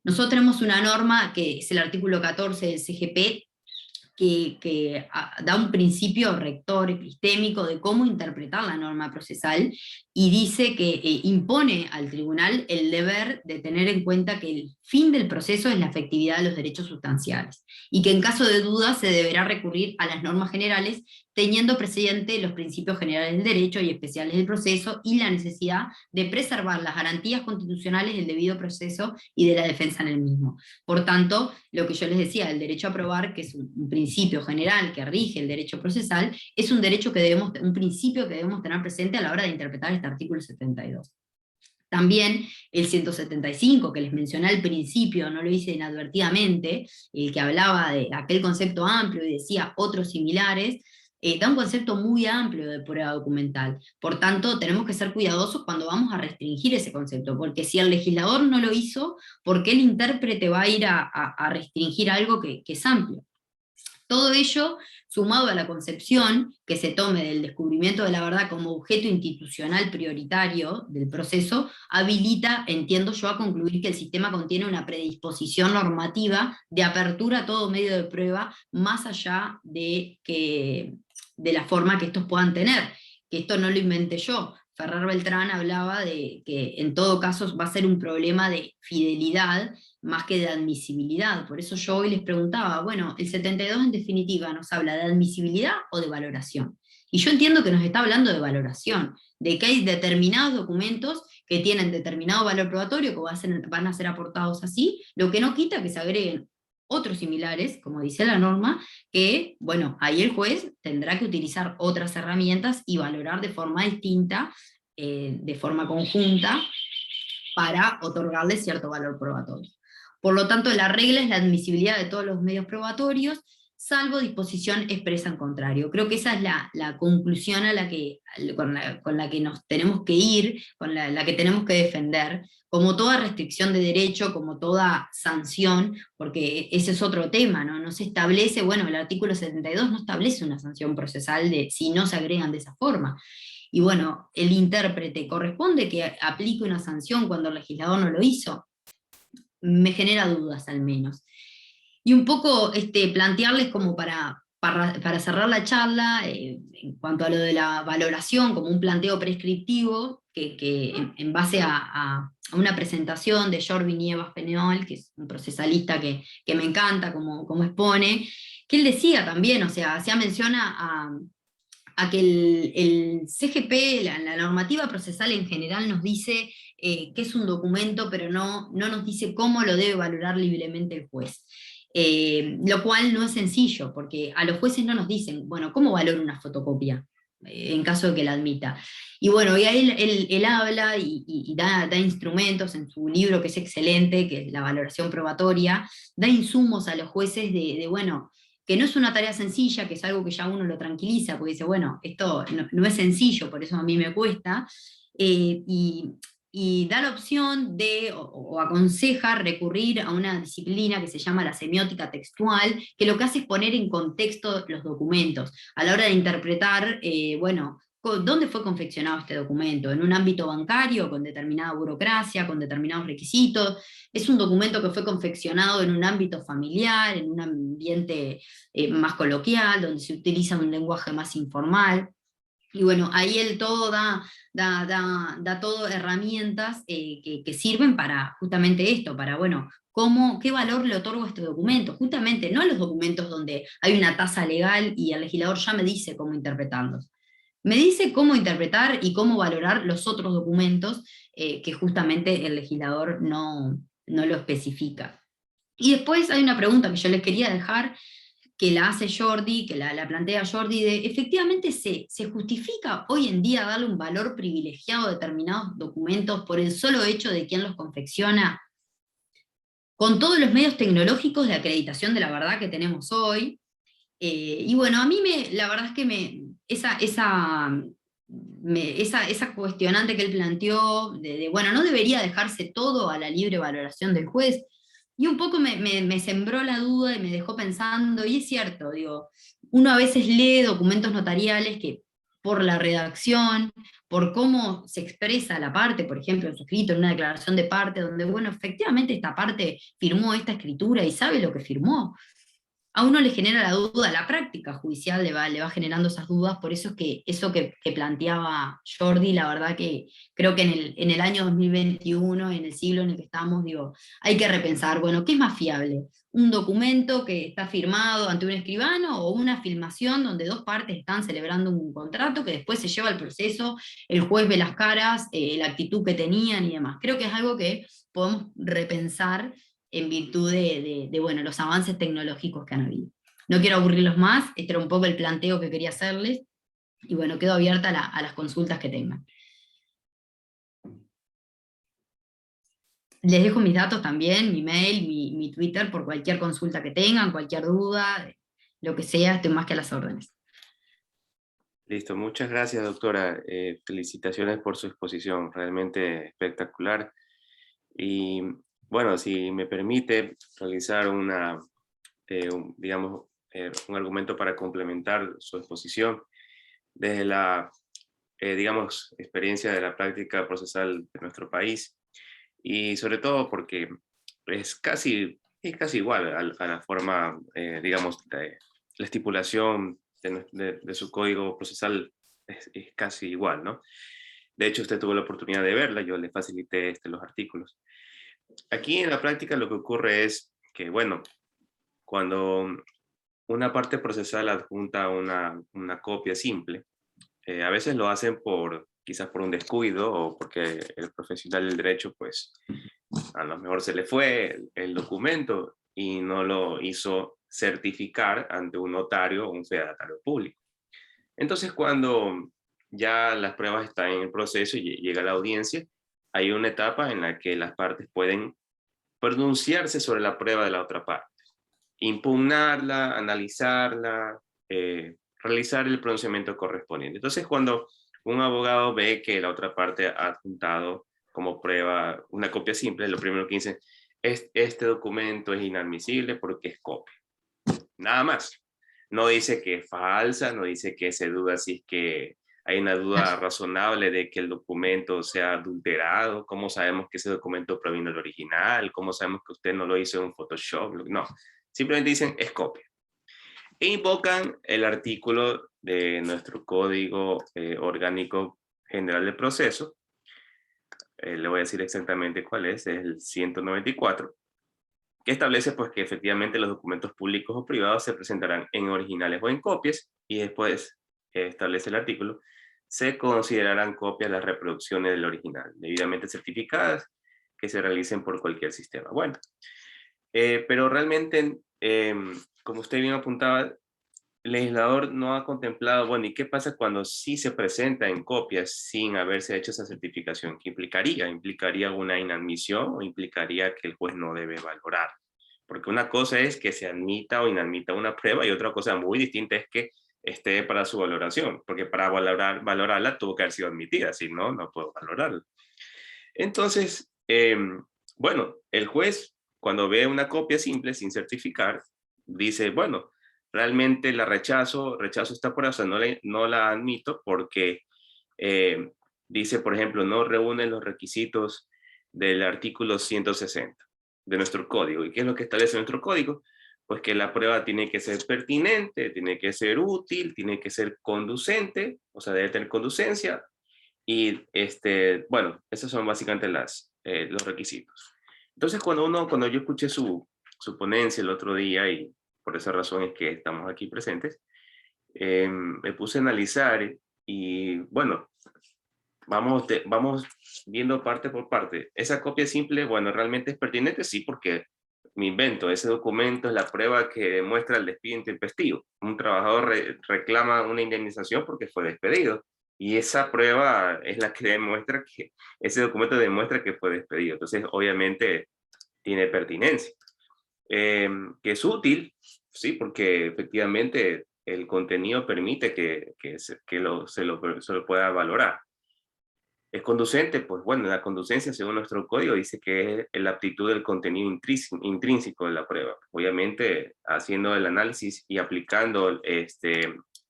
S2: Nosotros tenemos una norma que es el artículo 14 del CGP, que da un principio rector epistémico de cómo interpretar la norma procesal, y dice que impone al tribunal el deber de tener en cuenta que el fin del proceso es la efectividad de los derechos sustanciales, y que en caso de duda se deberá recurrir a las normas generales, teniendo presente los principios generales del derecho y especiales del proceso, y la necesidad de preservar las garantías constitucionales del debido proceso y de la defensa en el mismo. Por tanto, lo que yo les decía, el derecho a probar, que es un principio general que rige el derecho procesal, es un principio que debemos tener presente a la hora de interpretar este artículo 72. También el 175, que les mencioné al principio, no lo hice inadvertidamente, el que hablaba de aquel concepto amplio y decía otros similares, da un concepto muy amplio de prueba documental. Por tanto, tenemos que ser cuidadosos cuando vamos a restringir ese concepto, porque si el legislador no lo hizo, ¿por qué el intérprete va a ir a restringir algo que es amplio? Todo ello, sumado a la concepción que se tome del descubrimiento de la verdad como objeto institucional prioritario del proceso, habilita, entiendo yo, a concluir que el sistema contiene una predisposición normativa de apertura a todo medio de prueba, más allá de la forma que estos puedan tener. Que esto no lo inventé yo. Ferrer Beltrán hablaba de que en todo caso va a ser un problema de fidelidad más que de admisibilidad. Por eso yo hoy les preguntaba, bueno, el 72 en definitiva nos habla de admisibilidad o de valoración. Y yo entiendo que nos está hablando de valoración, de que hay determinados documentos que tienen determinado valor probatorio, que van a ser aportados así, lo que no quita que se agreguen otros similares, como dice la norma, que, bueno, ahí el juez tendrá que utilizar otras herramientas y valorar de forma distinta, de forma conjunta, para otorgarle cierto valor probatorio. Por lo tanto, la regla es la admisibilidad de todos los medios probatorios, salvo disposición expresa en contrario. Creo que esa es la conclusión a la que, con la que nos tenemos que ir, con la que tenemos que defender, como toda restricción de derecho, como toda sanción, porque ese es otro tema, ¿no? No se establece, bueno, el artículo 72 no establece una sanción procesal de si no se agregan de esa forma. Y bueno, el intérprete corresponde que aplique una sanción cuando el legislador no lo hizo. Me genera dudas al menos. Y un poco plantearles como para cerrar la charla, en cuanto a lo de la valoración, como un planteo prescriptivo, que en base a una presentación de Jordi Nievas Peñol, que es un procesalista que me encanta como expone, que él decía también, o sea, hacía mención a que el CGP, la normativa procesal en general, nos dice que es un documento, pero no nos dice cómo lo debe valorar libremente el juez. Lo cual no es sencillo, porque a los jueces no nos dicen, bueno, ¿cómo valoro una fotocopia? En caso de que la admita. Y bueno, y ahí él habla y da instrumentos en su libro, que es excelente, que es la valoración probatoria, da insumos a los jueces bueno, que no es una tarea sencilla, que es algo que ya uno lo tranquiliza, porque dice, bueno, esto no es sencillo, por eso a mí me cuesta, eh, y, y da la opción de, o aconseja recurrir a una disciplina que se llama la semiótica textual, que lo que hace es poner en contexto los documentos, a la hora de interpretar, bueno, ¿dónde fue confeccionado este documento? ¿En un ámbito bancario, con determinada burocracia, con determinados requisitos? ¿Es un documento que fue confeccionado en un ámbito familiar, en un ambiente más coloquial, donde se utiliza un lenguaje más informal? Y bueno, ahí el todo da todo herramientas que sirven para justamente esto, para, bueno, qué valor le otorgo a este documento, justamente no a los documentos donde hay una tasa legal y el legislador ya me dice cómo interpretarlos. Me dice cómo interpretar y cómo valorar los otros documentos que justamente el legislador no lo especifica. Y después hay una pregunta que yo les quería dejar, que la hace Jordi, que la plantea Jordi, de efectivamente se justifica hoy en día darle un valor privilegiado a determinados documentos por el solo hecho de quién los confecciona, con todos los medios tecnológicos de acreditación de la verdad que tenemos hoy. Y bueno, a mí la verdad es que esa cuestionante que él planteó, bueno, no debería dejarse todo a la libre valoración del juez, y un poco me sembró la duda y me dejó pensando, y es cierto, digo, uno a veces lee documentos notariales que por la redacción, por cómo se expresa la parte, por ejemplo, en su escrito, en una declaración de parte, donde, bueno, efectivamente esta parte firmó esta escritura y sabe lo que firmó, a uno le genera la duda, la práctica judicial le va generando esas dudas, por eso es que eso que planteaba Jordi, la verdad que creo que en el año 2021, en el siglo en el que estamos, digo, hay que repensar, bueno, ¿qué es más fiable? ¿Un documento que está firmado ante un escribano o una filmación donde dos partes están celebrando un contrato que después se lleva al proceso, el juez ve las caras, la actitud que tenían y demás? Creo que es algo que podemos repensar en virtud bueno, los avances tecnológicos que han habido. No quiero aburrirlos más, este era un poco el planteo que quería hacerles, y bueno, quedo abierta a las consultas que tengan. Les dejo mis datos también, mi mail, mi Twitter, por cualquier consulta que tengan, cualquier duda, lo que sea, estoy más que a las órdenes.
S1: Listo, muchas gracias, doctora. Felicitaciones por su exposición, realmente espectacular. Y bueno, si me permite realizar digamos, un argumento para complementar su exposición desde la, digamos, experiencia de la práctica procesal de nuestro país, y sobre todo porque es casi igual a la forma, digamos, de la estipulación de su código procesal es casi igual, ¿no? De hecho, usted tuvo la oportunidad de verla, yo le facilité los artículos. Aquí en la práctica lo que ocurre es que, bueno, cuando una parte procesal adjunta una copia simple, a veces lo hacen quizás por un descuido o porque el profesional del derecho, pues, a lo mejor se le fue el documento y no lo hizo certificar ante un notario o un fedatario público. Entonces, cuando ya las pruebas están en el proceso y llega la audiencia, hay una etapa en la que las partes pueden pronunciarse sobre la prueba de la otra parte, impugnarla, analizarla, realizar el pronunciamiento correspondiente. Entonces, cuando un abogado ve que la otra parte ha adjuntado como prueba una copia simple, lo primero que dice es: este documento es inadmisible porque es copia. Nada más. No dice que es falsa, no dice que se duda si es que hay una duda razonable de que el documento sea adulterado, cómo sabemos que ese documento proviene del original, cómo sabemos que usted no lo hizo en Photoshop. No, simplemente dicen es copia. E invocan el artículo de nuestro Código Orgánico General de Proceso. Le voy a decir exactamente cuál es el 194, que establece pues que efectivamente los documentos públicos o privados se presentarán en originales o en copias, y después establece el artículo: se considerarán copias las reproducciones del original, debidamente certificadas, que se realicen por cualquier sistema. Bueno, pero realmente, como usted bien apuntaba, el legislador no ha contemplado, bueno, ¿y qué pasa cuando sí se presenta en copias sin haberse hecho esa certificación? ¿Qué implicaría? ¿Implicaría una inadmisión o implicaría que el juez no debe valorar? Porque una cosa es que se admita o inadmita una prueba y otra cosa muy distinta es que esté para su valoración, porque para valorarla tuvo que haber sido admitida, si no, no puedo valorarla. Entonces, bueno, el juez, cuando ve una copia simple sin certificar, dice, bueno, realmente la rechazo esta prueba, o sea, no la admito porque eh, dice, por ejemplo, no reúne los requisitos del artículo 160 de nuestro código. ¿Y qué es lo que establece nuestro código? Pues que la prueba tiene que ser pertinente, tiene que ser útil, tiene que ser conducente, o sea, debe tener conducencia, y bueno, esos son básicamente los requisitos. Entonces, cuando yo escuché su ponencia el otro día, y por esa razón es que estamos aquí presentes, me puse a analizar y bueno, vamos viendo parte por parte. Esa copia simple, bueno, realmente es pertinente, sí, porque me invento, ese documento es la prueba que demuestra el despido intempestivo. Un trabajador reclama una indemnización porque fue despedido, y esa prueba es la que demuestra que ese documento demuestra que fue despedido. Entonces, obviamente, tiene pertinencia. Que es útil, sí, porque efectivamente el contenido permite se lo pueda valorar. ¿Es conducente? Pues bueno, la conducencia, según nuestro código, dice que es la aptitud del contenido intrínseco de la prueba. Obviamente, haciendo el análisis y aplicando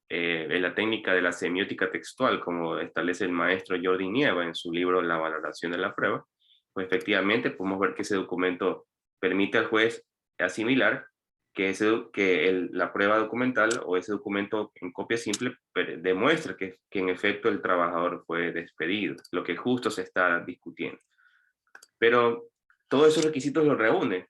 S1: la técnica de la semiótica textual, como establece el maestro Jordi Nieva en su libro La valoración de la prueba, pues efectivamente podemos ver que ese documento permite al juez asimilar la prueba documental o ese documento en copia simple demuestra que en efecto el trabajador fue despedido, lo que justo se está discutiendo. Pero todos esos requisitos los reúne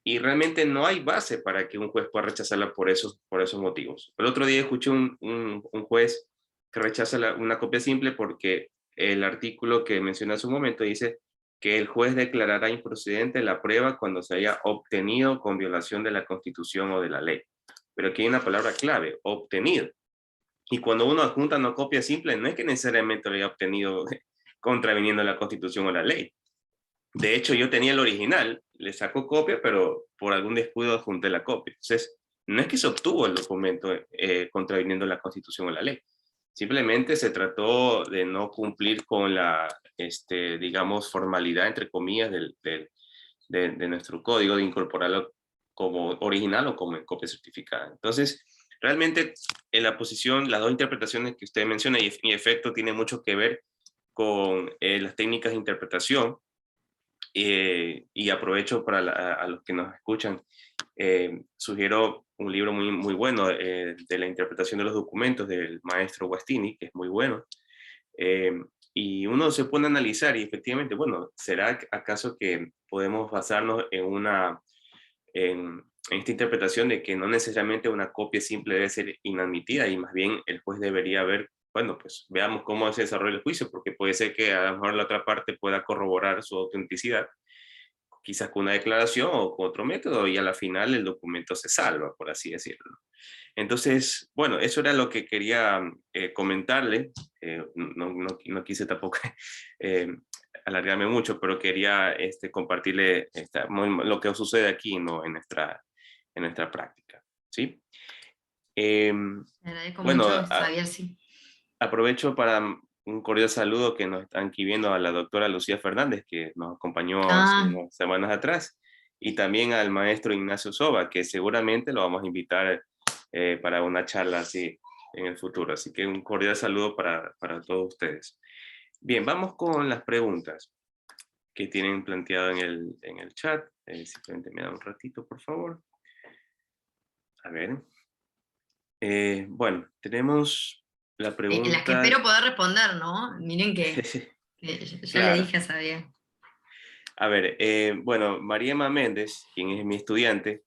S1: y realmente no hay base para que un juez pueda rechazarla por esos motivos. El otro día escuché un juez que rechaza una copia simple porque el artículo que mencioné hace un momento dice que el juez declarará improcedente la prueba cuando se haya obtenido con violación de la Constitución o de la ley. Pero aquí hay una palabra clave: obtenido. Y cuando uno adjunta una copia simple, no es que necesariamente lo haya obtenido contraviniendo la Constitución o la ley. De hecho, yo tenía el original, le saco copia, pero por algún descuido adjunté la copia. Entonces, no es que se obtuvo el documento contraviniendo la Constitución o la ley. Simplemente se trató de no cumplir con digamos, formalidad, entre comillas, de nuestro código, de incorporarlo como original o como en copia certificada. Entonces, realmente en la posición, las dos interpretaciones que usted menciona, y en efecto tiene mucho que ver con las técnicas de interpretación, y aprovecho para a los que nos escuchan, sugiero un libro muy, muy bueno de la interpretación de los documentos del maestro Guastini, que es muy bueno. Eh, y uno se pone a analizar y efectivamente, bueno, ¿será acaso que podemos basarnos en esta interpretación de que no necesariamente una copia simple debe ser inadmitida y más bien el juez debería ver, bueno, pues veamos cómo se desarrolla el juicio, porque puede ser que a lo mejor la otra parte pueda corroborar su autenticidad quizás con una declaración o con otro método, y a la final el documento se salva, por así decirlo. Entonces, bueno, eso era lo que quería comentarle. No quise tampoco eh, alargarme mucho, pero quería compartirle lo que sucede aquí, ¿no? En nuestra práctica, ¿sí?
S2: Le agradezco
S1: Bueno,
S2: mucho, Xavier, sí.
S1: aprovecho para un cordial saludo que nos están aquí viendo a la doctora Lucía Fernández, que nos acompañó hace
S2: Ah,
S1: unas semanas atrás, y también al maestro Ignacio Soba, que seguramente lo vamos a invitar para una charla así en el futuro. Así que un cordial saludo para todos ustedes. Bien, vamos con las preguntas que tienen planteado en el chat. Simplemente me da un ratito, por favor. A ver. Bueno, tenemos la
S2: las que
S1: pregunta.
S2: espero poder responder, ¿no? Miren que ya le
S1: Claro.
S2: dije a Xavier.
S1: A ver, bueno, María Emma Méndez, quien es mi estudiante,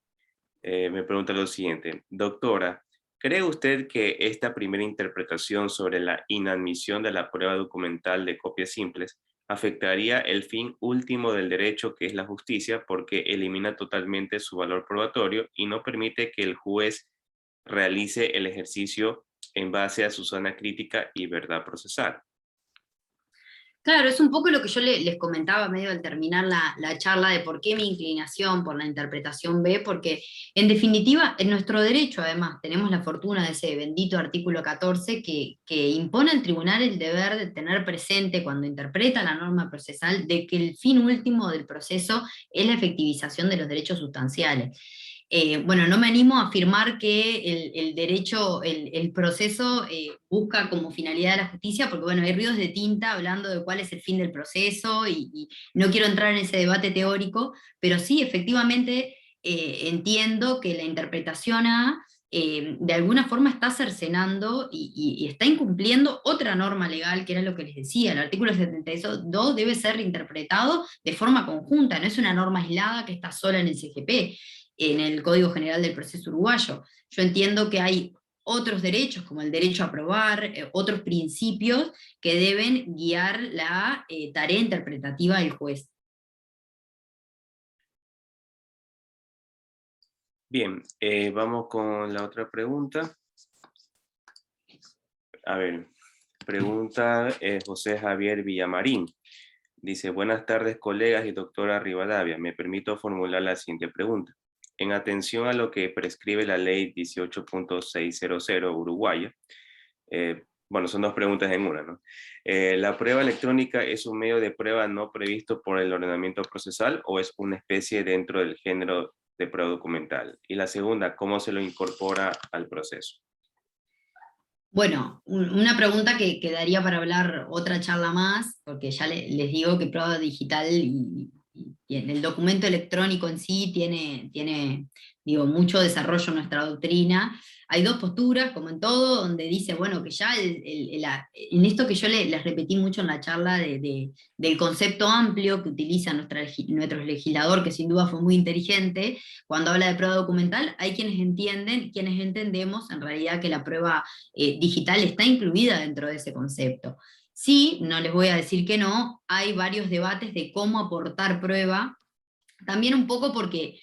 S1: me pregunta lo siguiente. Doctora, ¿cree usted que esta primera interpretación sobre la inadmisión de la prueba documental de copias simples afectaría el fin último del derecho, que es la justicia, porque elimina totalmente su valor probatorio y no permite que el juez realice el ejercicio en base a su sana crítica y verdad procesal?
S2: Claro, es un poco lo que yo les comentaba medio al terminar la charla de por qué mi inclinación por la interpretación B, porque en definitiva, en nuestro derecho además tenemos la fortuna de ese bendito artículo 14 que impone al tribunal el deber de tener presente cuando interpreta la norma procesal de que el fin último del proceso es la efectivización de los derechos sustanciales. Bueno, no me animo a afirmar que el derecho, el proceso busca como finalidad la justicia, porque bueno, hay ríos de tinta hablando de cuál es el fin del proceso y no quiero entrar en ese debate teórico, pero sí, efectivamente, entiendo que la interpretación A de alguna forma está cercenando y está incumpliendo otra norma legal, que era lo que les decía, el artículo 72 debe ser interpretado de forma conjunta, no es una norma aislada que está sola en el CGP, en el Código General del Proceso Uruguayo. Yo entiendo que hay otros derechos, como el derecho a probar, otros principios que deben guiar la tarea interpretativa del juez.
S1: Bien, vamos con la otra pregunta. A ver, pregunta José Javier Villamarín. Dice, buenas tardes colegas y doctora Rivadavia. Me permito formular la siguiente pregunta. En atención a lo que prescribe la ley 18.600 uruguaya, bueno, son dos preguntas en una, ¿no? ¿La prueba electrónica es un medio de prueba no previsto por el ordenamiento procesal o es una especie dentro del género de prueba documental? Y la segunda, ¿cómo se lo incorpora al proceso?
S2: Bueno, una pregunta que quedaría para hablar otra charla más, porque ya les digo que prueba digital y en el documento electrónico en sí tiene digo, mucho desarrollo en nuestra doctrina. Hay dos posturas, como en todo, donde dice, bueno, que ya en esto que yo les repetí mucho en la charla del concepto amplio que utiliza nuestro legislador, que sin duda fue muy inteligente, cuando habla de prueba documental, hay quienes entienden, quienes entendemos en realidad que la prueba digital está incluida dentro de ese concepto. Sí, no les voy a decir que no, hay varios debates de cómo aportar prueba, también un poco porque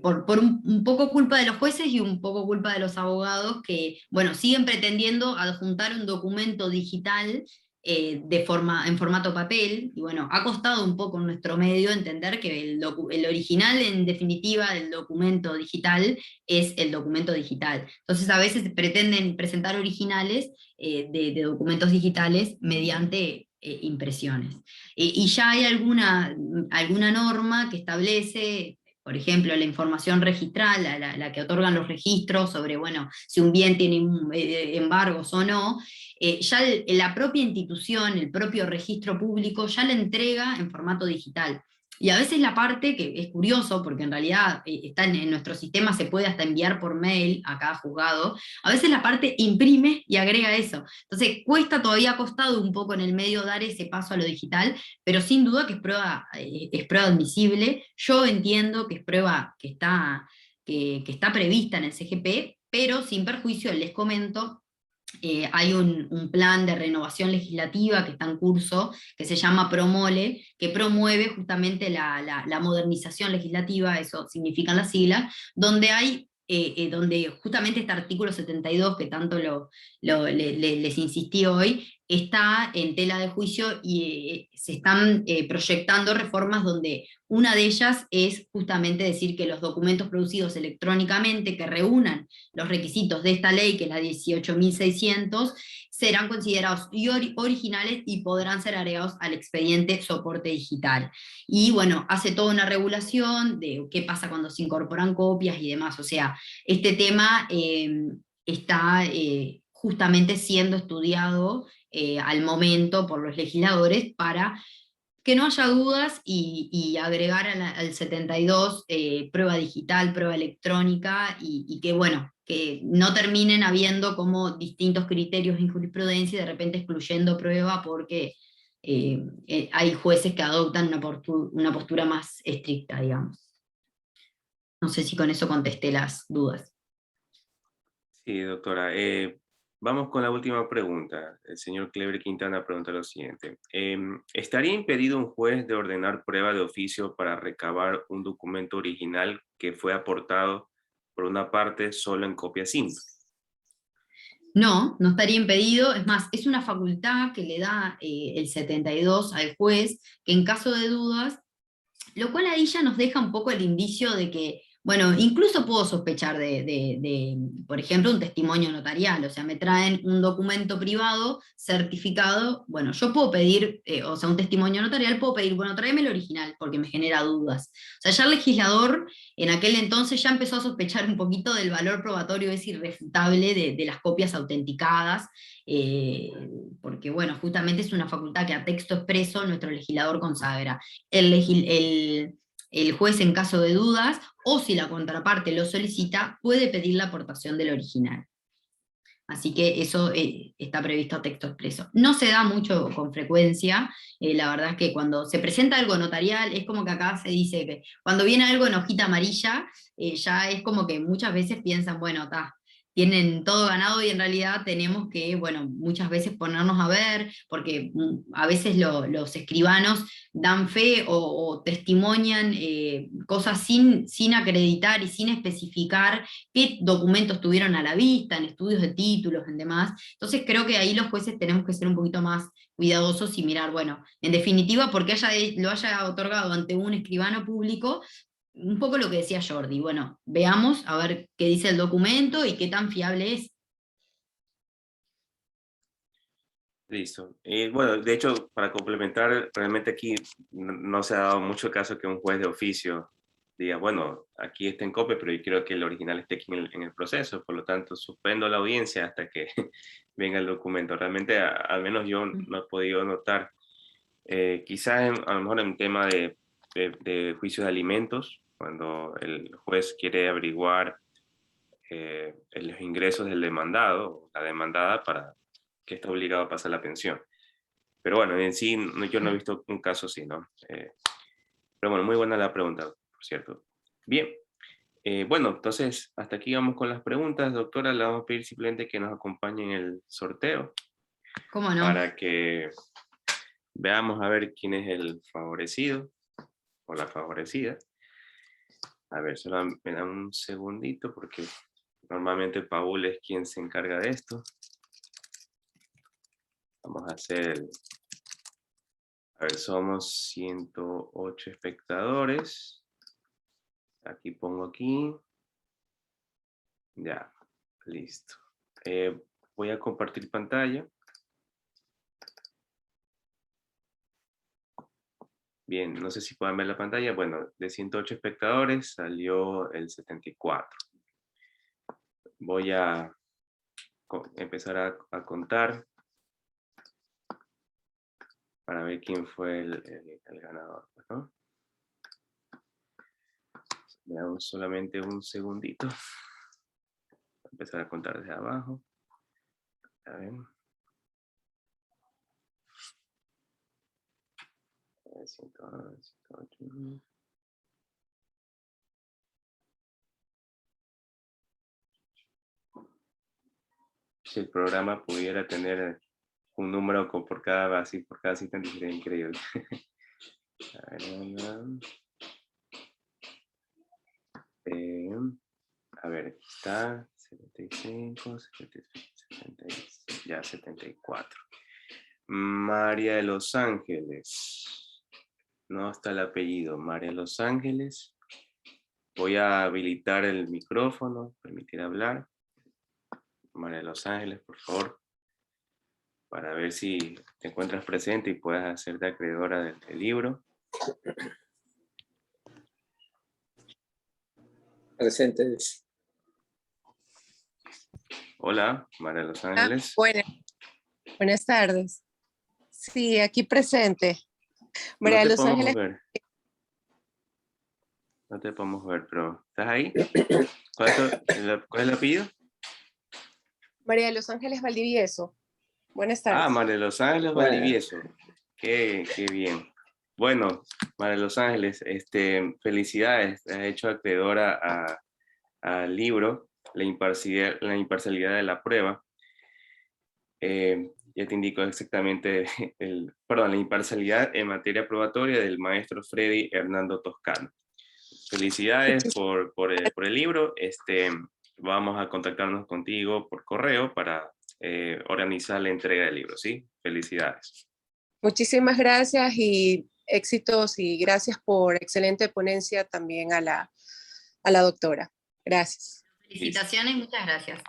S2: por un poco culpa de los jueces y un poco culpa de los abogados que, bueno, siguen pretendiendo adjuntar un documento digital en formato papel, y bueno, ha costado un poco en nuestro medio entender que el original, en definitiva, del documento digital es el documento digital. Entonces, a veces pretenden presentar originales de documentos digitales mediante impresiones. Y ya hay alguna norma que establece, por ejemplo, la información registral, la que otorgan los registros sobre, bueno, si un bien tiene embargos o no, ya la propia institución, el propio registro público, ya la entrega en formato digital. Y a veces la parte, que es curioso, porque en realidad está en nuestro sistema, se puede hasta enviar por mail a cada juzgado, a veces la parte imprime y agrega eso. Entonces todavía ha costado un poco en el medio dar ese paso a lo digital, pero sin duda que es prueba admisible. Yo entiendo que es prueba que está prevista en el CGP, pero sin perjuicio, les comento hay un plan de renovación legislativa que está en curso, que se llama PROMOLE, que promueve justamente la modernización legislativa, eso significan las siglas, donde hay donde justamente este artículo 72, que tanto les insistí hoy, está en tela de juicio y se están proyectando reformas donde una de ellas es justamente decir que los documentos producidos electrónicamente que reúnan los requisitos de esta ley, que es la 18.600, serán considerados originales y podrán ser agregados al expediente soporte digital. Y bueno, hace toda una regulación de qué pasa cuando se incorporan copias y demás. O sea, este tema está justamente siendo estudiado al momento por los legisladores para que no haya dudas y agregar al 72 prueba digital, prueba electrónica y que, bueno, que no terminen habiendo como distintos criterios en jurisprudencia y de repente excluyendo prueba porque hay jueces que adoptan una postura más estricta, digamos. No sé si con eso contesté las dudas.
S1: Sí, doctora. Vamos con la última pregunta. El señor Clever Quintana pregunta lo siguiente. ¿Estaría impedido un juez de ordenar prueba de oficio para recabar un documento original que fue aportado por una parte solo en copia simple?
S2: No, no estaría impedido, es más, es una facultad que le da el 72 al juez, que en caso de dudas, lo cual ahí ya nos deja un poco el indicio de que, bueno, incluso puedo sospechar por ejemplo, un testimonio notarial, o sea, me traen un documento privado certificado, bueno, yo puedo pedir, o sea, un testimonio notarial, puedo pedir, bueno, tráeme el original, porque me genera dudas. O sea, ya el legislador en aquel entonces ya empezó a sospechar un poquito del valor probatorio ese irrefutable de las copias autenticadas, eh, porque, bueno, justamente es una facultad que a texto expreso nuestro legislador consagra. El juez, en caso de dudas, o si la contraparte lo solicita, puede pedir la aportación del original. Así que eso está previsto a texto expreso. No se da mucho con frecuencia, la verdad es que cuando se presenta algo notarial, es como que acá se dice que cuando viene algo en hojita amarilla, ya es como que muchas veces piensan, bueno, está, tienen todo ganado y en realidad tenemos que, bueno, muchas veces ponernos a ver, porque a veces los escribanos dan fe o testimonian cosas sin acreditar y sin especificar qué documentos tuvieron a la vista, en estudios de títulos, en demás. Entonces creo que ahí los jueces tenemos que ser un poquito más cuidadosos y mirar, bueno, en definitiva, porque lo haya otorgado ante un escribano público, un poco lo que decía Jordi, bueno, veamos a ver qué dice el documento y qué tan fiable es.
S1: Listo. Bueno, de hecho, para complementar, realmente aquí no se ha dado mucho caso que un juez de oficio diga, bueno, aquí está en copia, pero yo quiero que el original esté aquí en el proceso, por lo tanto, suspendo la audiencia hasta que venga el documento. Realmente, al menos yo no he podido notar. Quizás a lo mejor en tema de juicios de alimentos, cuando el juez quiere averiguar los ingresos del demandado o la demandada para que está obligado a pasar la pensión. Pero bueno, en sí yo no he visto un caso así, ¿no? Pero bueno, muy buena la pregunta, por cierto. Bien, bueno, entonces hasta aquí vamos con las preguntas. Doctora, le vamos a pedir simplemente que nos acompañe en el sorteo
S2: ¿Cómo no?
S1: para que veamos a ver quién es el favorecido o la favorecida. A ver, solo me dan un segundito porque normalmente Paul es quien se encarga de esto. Vamos a hacer, a ver, somos 108 espectadores. Aquí pongo aquí. Ya, listo. Voy a compartir pantalla. Bien, no sé si pueden ver la pantalla. Bueno, de 108 espectadores salió el 74. Voy a empezar a contar para ver quién fue el ganador, ¿no? Me damos solamente un segundito. Voy a empezar a contar desde abajo. A ver. 108. Si el programa pudiera tener un número por cada asistente sería increíble. A ver, aquí está 75, 76, ya 74. María de Los Ángeles. No está el apellido. María de Los Ángeles. Voy a habilitar el micrófono, permitir hablar. María de Los Ángeles, por favor. Para ver si te encuentras presente y puedes hacerte acreedora del libro.
S3: Presente.
S1: Hola, María de Los Ángeles.
S4: Buenas tardes. Sí, aquí presente. María
S1: No
S4: de
S1: te
S4: Los
S1: podemos
S4: Ángeles.
S1: ver. No te podemos ver, pero ¿estás ahí? ¿Cuál es el apellido?
S4: María de Los Ángeles Valdivieso. Buenas tardes.
S1: Ah, María de Los Ángeles Valdivieso. Qué bien. Bueno, María de Los Ángeles, felicidades. Has hecho acreedora al libro, la imparcialidad de la prueba. Ya te indico exactamente la imparcialidad en materia probatoria del maestro Freddy Hernando Toscano. Felicidades por el libro. Vamos a contactarnos contigo por correo para organizar la entrega del libro, ¿sí? Felicidades.
S4: Muchísimas gracias y éxitos y gracias por excelente ponencia también a la doctora. Gracias.
S2: Felicitaciones, muchas gracias.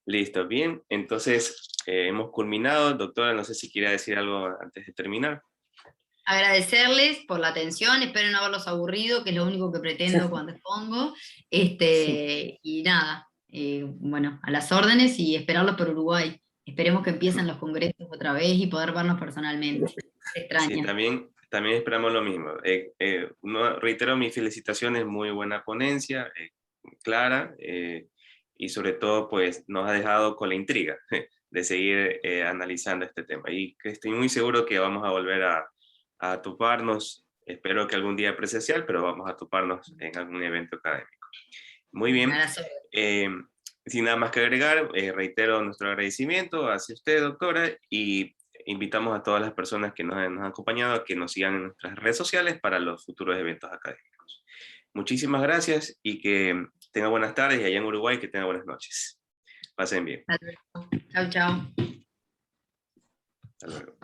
S1: Listo, bien. Entonces, hemos culminado. Doctora, no sé si quiere decir algo antes de terminar.
S2: Agradecerles por la atención, espero no haberlos aburrido, que es lo único que pretendo cuando expongo. Y nada, bueno, a las órdenes y esperarlos por Uruguay. Esperemos que empiecen los congresos otra vez y poder vernos personalmente. Extraña.
S1: Sí, también esperamos lo mismo. Reitero mis felicitaciones, muy buena ponencia, clara, y sobre todo pues nos ha dejado con la intriga de seguir analizando este tema. Y que estoy muy seguro que vamos a volver a toparnos, espero que algún día presencial, pero vamos a toparnos en algún evento académico. Muy bien. Sin nada más que agregar, reitero nuestro agradecimiento hacia usted, doctora, y invitamos a todas las personas que nos han acompañado a que nos sigan en nuestras redes sociales para los futuros eventos académicos. Muchísimas gracias y que tengan buenas tardes, y allá en Uruguay que tengan buenas noches. Pasen bien.
S2: Chao, chao.
S1: Hasta luego.